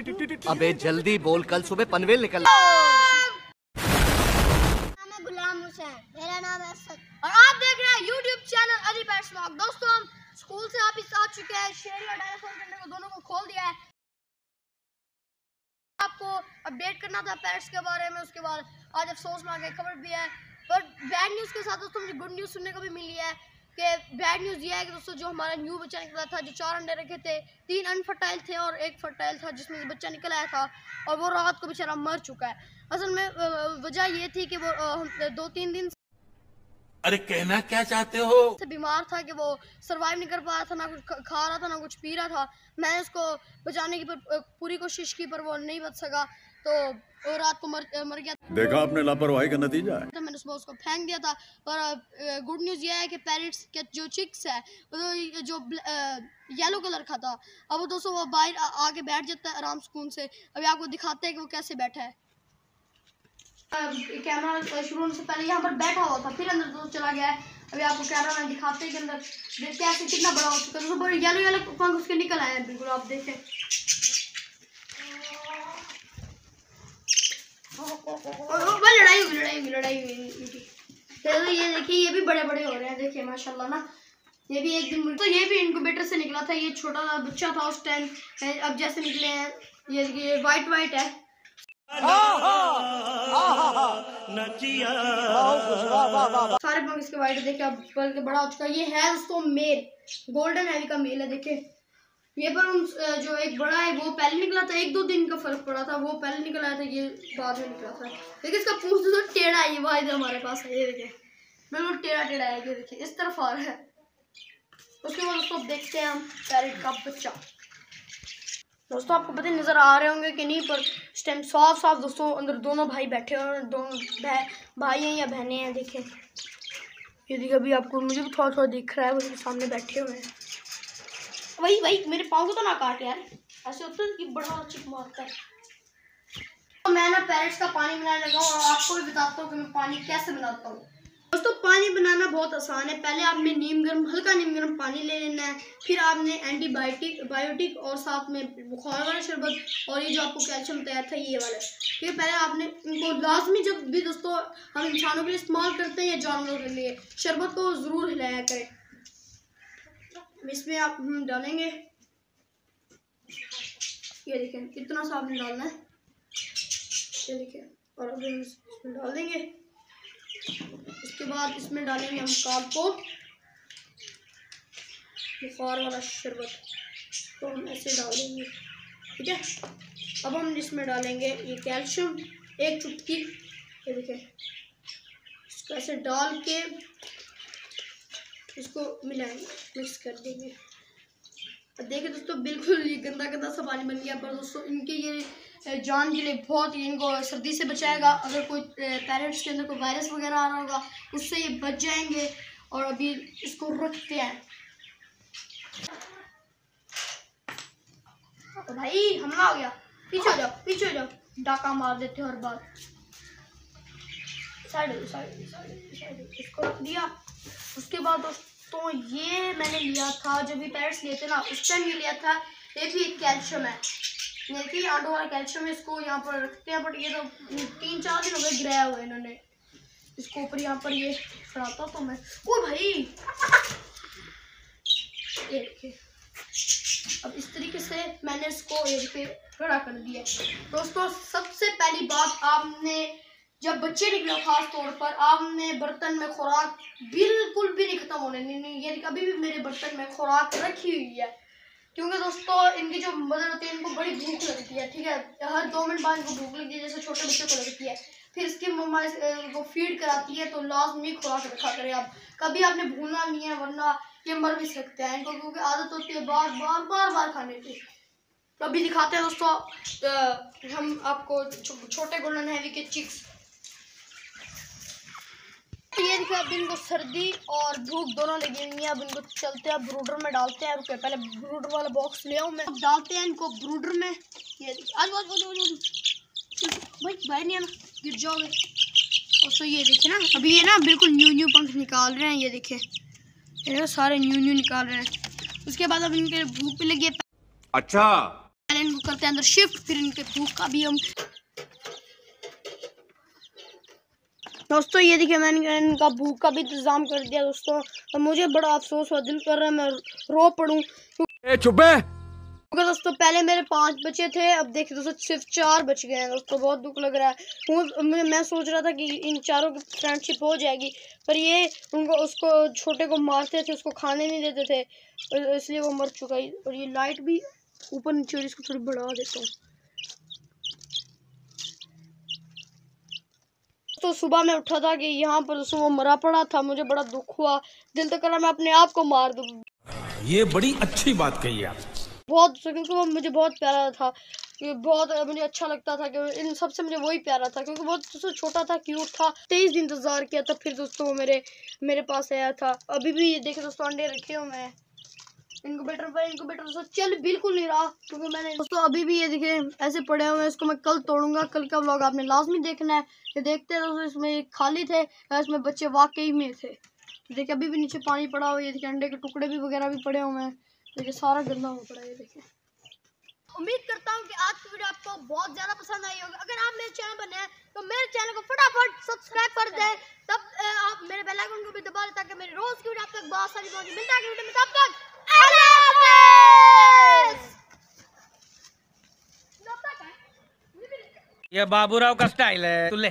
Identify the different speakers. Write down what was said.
Speaker 1: अबे जल्दी बोल, कल सुबह पनवेल निकल।
Speaker 2: गुलाम हुसैन, मेरा नाम है असद और आप देख रहे हैं YouTube channel Ali pets vlog. दोस्तों, हम स्कूल से वापस आ चुके हैं। शेरी और डायनासोर के अंदर दोनों को खोल दिया है। आपको अपडेट करना था पैट्स के बारे में। उसके बाद आज अफसोसनाक एक खबर भी है, पर बैड न्यूज़ के साथ दोस्तों मुझे गुड न्यूज़ सुनने को भी मिली है कि बैड न्यूज़ ये है कि दोस्तों जो हमारा न्यू बच्चा निकला था, जो 4 अंडे रखे थे, 3 अनफर्टाइल थे और 1 फर्टाइल था, जिसमें से बच्चा निकल आया था और वो रात को बेचारा मर चुका है। असल में वजह ये थी कि वो 2-3 दिन
Speaker 3: अरे कहना क्या चाहते हो?
Speaker 2: से बीमार था कि वो सरवाइव नहीं कर पा रहा था, ना कुछ खा रहा था ना कुछ पी रहा था। मैंने उसको बचाने की पूरी कोशिश की पर वो नहीं बच सका, तो वो रात को मर गया।
Speaker 4: देखा आपने लापरवाही का नतीजा है।
Speaker 2: तो मैंने उसको फेंक दिया था। पर गुड न्यूज़ ये है कि पैरेट्स के जो चिक्स है वो जो येलो कलर का था, अब दोस्तों वो बाहर आके बैठ जाता है आराम सुकून से। अभी आपको दिखाते हैं कि वो कैसे बैठा है। कैमरा शुरू होने से पहले यहाँ पर बैठा हुआ था, फिर अंदर दोस्त चला गया है। अभी आपको कैमरा में दिखाते हैं कि अंदर देखते हैं कितना बड़ा हो चुका है। दोस्तों येलो येलो पंख उसके निकल आए हैं, बिल्कुल आप देखें। लड़ाई हुई। तो ये देखिए, ये भी बड़े बड़े हो रहे हैं, देखिए माशाल्लाह ना। ये भी एक दिन तो ये भी इनक्यूबेटर से निकला था। ये छोटा सा बच्चा था उस टाइम, अब जैसे निकले हैं ये वाइट है। सारे पंख इसके वाइट देखिए, अब बल्कि बड़ा हो चुका है। ये है दोस्तों मेल, गोल्डन हैवी का मेल है। देखिए ये पर जो एक बड़ा है वो पहले निकला था, 1-2 दिन का फर्क पड़ा था। वो पहले निकल आया था, ये बाद में निकला था। देखिए इसका पूंछ तो टेढ़ा है, ये वाइट हमारे पास है। ये देखिए बिल्कुल टेढ़ा है। ये देखिए इस तरफ आ रहा है। उसके बाद दोस्तों देखते हैं हम पैरेट का बच्चा। दोस्तों आपको पता नजर आ रहे होंगे कि नहीं, पर इस टाइम साफ दोस्तों अंदर दोनों भाई बैठे हैं और दोनों भाई हैं या बहनें हैं। देखें ये देखिए, अभी आपको मुझे भी थोड़ा दिख रहा है, वो सामने बैठे हुए हैं। वही मेरे पाँव को तो ना काट यार, ऐसे होता है कि बड़ा चिक मारता है। तो मैं ना पैरेट्स का पानी बनाने लगा और आपको भी बताता हूँ कि मैं पानी कैसे बनाता हूँ। दोस्तों पानी बनाना बहुत आसान है। पहले आपने हल्का नीम गर्म पानी ले लेना है, फिर आपने एंटीबायोटिक और साथ में बुखार वाला शरबत और ये जो आपको कैल्शियम तैयार था ये वाला, ठीक है। पहले आपने इनको लाजमी, जब भी दोस्तों हम इंसानों के लिए इस्तेमाल करते हैं या जानवरों के लिए, शरबत को ज़रूर हिलाया करें। इसमें आप डालेंगे, ये देखें कितना सा आपने डालना है, ये देखें। और अब इसमें डाल देंगे। उसके बाद इसमें डालेंगे हम कार्पोट, बुखार वाला शरबत, तो हम ऐसे डाल देंगे, ठीक है। अब हम इसमें डालेंगे ये कैल्शियम 1 चुटकी, ये देखें। इसको ऐसे डाल के इसको मिलाएंगे, मिक्स कर देंगे। अब देखिए दोस्तों बिल्कुल ये गंदा सा पानी बन गया, पर दोस्तों इनके ये जान के लिए बहुत ही, इनको सर्दी से बचाएगा। अगर कोई पैरेट्स के अंदर कोई वायरस वगैरह आ रहा होगा उससे ये बच जाएंगे। और अभी इसको रखते हैं। तो भाई हमला हो गया, पीछे हो जाओ, डाका मार देते हो हर बार। साइड इसको रख दिया। उसके बाद दोस्तों ये मैंने लिया था, जब भी पैरेट्स लेते ना उस टाइम ये लिया था। ये भी एक कैल्शियम है, देखिए आंडों वाला कैल्शियम है। इसको यहाँ पर रखते हैं, बट ये तो 3-4 दिन हो गए गिराया हुआ है इन्होंने। इसको ऊपर यहाँ पर ये फड़ाता तो मैं, ओ भाई ये देखिए। अब इस तरीके से मैंने इसको ये देखिए खड़ा कर दिया। दोस्तों सबसे पहली बात, आपने जब बच्चे निकले खास तौर पर, आपने बर्तन में खुराक बिल्कुल भी नहीं खत्म होने नहीं। ये अभी भी मेरे बर्तन में खुराक रखी हुई है, क्योंकि दोस्तों इनकी जो मदर होती है इनको बड़ी भूख लगती है, ठीक है। हर 2 मिनट बाद इनको भूख लगती है, जैसे छोटे बच्चे को लगती है। फिर इसकी मम्मा वो फीड कराती है, तो लाजमी खुराक रखा करें आप। कभी आपने भूलना नहीं है, वरना ये मर भी सकते हैं इनको, क्योंकि आदत होती है बार खाने की। तो अभी दिखाते हैं दोस्तों हम आपको छोटे गोल्डन हैवी के चिक्स। ये देखिए, अब इनको सर्दी और भूख दोनों लगी हुई है। अब इनको चलते हैं, ब्रूडर में डालते हैं। रुके पहले ब्रूडर वाला बॉक्स ले आऊँ मैं। अब डालते हैं इनको ब्रूडर में। ये देखिए आज भाई बाहर नहीं आना, गिर जाओगे। और तो ये देखिए ना, अभी ये ना बिल्कुल न्यू पंख निकाल रहे हैं। ये देखिए ये सारे न्यू निकाल रहे हैं। उसके बाद अब इनके भूख भी लगी है।
Speaker 3: अच्छा
Speaker 2: इनको करते हैं अंदर शिफ्ट, फिर इनके भूख का भी हम दोस्तों ये देखिए मैंने इनका भूख का भी इंतजाम कर दिया दोस्तों। और मुझे बड़ा अफसोस हुआ, दिल कर रहा है मैं रो पड़ूं।
Speaker 4: चुप है।
Speaker 2: दोस्तों पहले मेरे 5 बच्चे थे, अब देखिए दोस्तों सिर्फ 4 बच गए हैं दोस्तों। बहुत दुख लग रहा है। मैं सोच रहा था कि इन चारों की फ्रेंडशिप हो जाएगी, पर ये उसको छोटे को मारते थे, उसको खाने नहीं देते थे, इसलिए वो मर चुका है। और ये लाइट भी ऊपर नीचे, और इसको थोड़ी बढ़ा देता हूँ। तो सुबह मैं उठा था कि यहाँ पर वो मरा पड़ा था, मुझे बड़ा दुख हुआ, दिल तो करा मैं अपने आप को मार दूँ।
Speaker 3: ये बड़ी अच्छी बात कही आप।
Speaker 2: बहुत, क्योंकि वो मुझे बहुत प्यारा था, बहुत मुझे अच्छा लगता था कि इन सबसे मुझे वही प्यारा था, क्योंकि बहुत दोस्तों छोटा था, क्यूट था। 23 दिन इंतजार किया था, फिर दोस्तों वो मेरे पास आया था। अभी भी ये देखे दोस्तों अंडे रखे हुए हैं इनक्यूबेटर दोस्तों चल बिल्कुल नहीं रहा, क्योंकि मैंने दोस्तों अभी भी ये देखे ऐसे पड़े हुए हैं। इसको मैं कल तोड़ूंगा। कल का व्लॉग आपने लाजमी देखना है। ये देखते हैं दोस्तों, इसमें खाली थे, इसमें बच्चे वाकई में थे। देखिए अभी भी नीचे पानी पड़ा हुआ है, ये देखिए अंडे के टुकड़े भी वगैरह भी पड़े हुए हैं। देखिए सारा गंदा हो पड़ा है। ये देखिए, उम्मीद करता हूँ कि आज की वीडियो आपको बहुत ज़्यादा पसंद आई होगी। अगर आप मेरे चैनल पर नए हैं तो मेरे चैनल को फटाफट सब्सक्राइब कर दें, तब आप मेरे बेल आइकन को भी दबा दें, ताकि मेरी रोज़ की वीडियो आप तक बहुत सारी पहुंचे। मिलता है अगली वीडियो में, तब तक अल्लाह हाफ़िज़।
Speaker 5: ये बाबूराव का स्टाइल है, तू ले।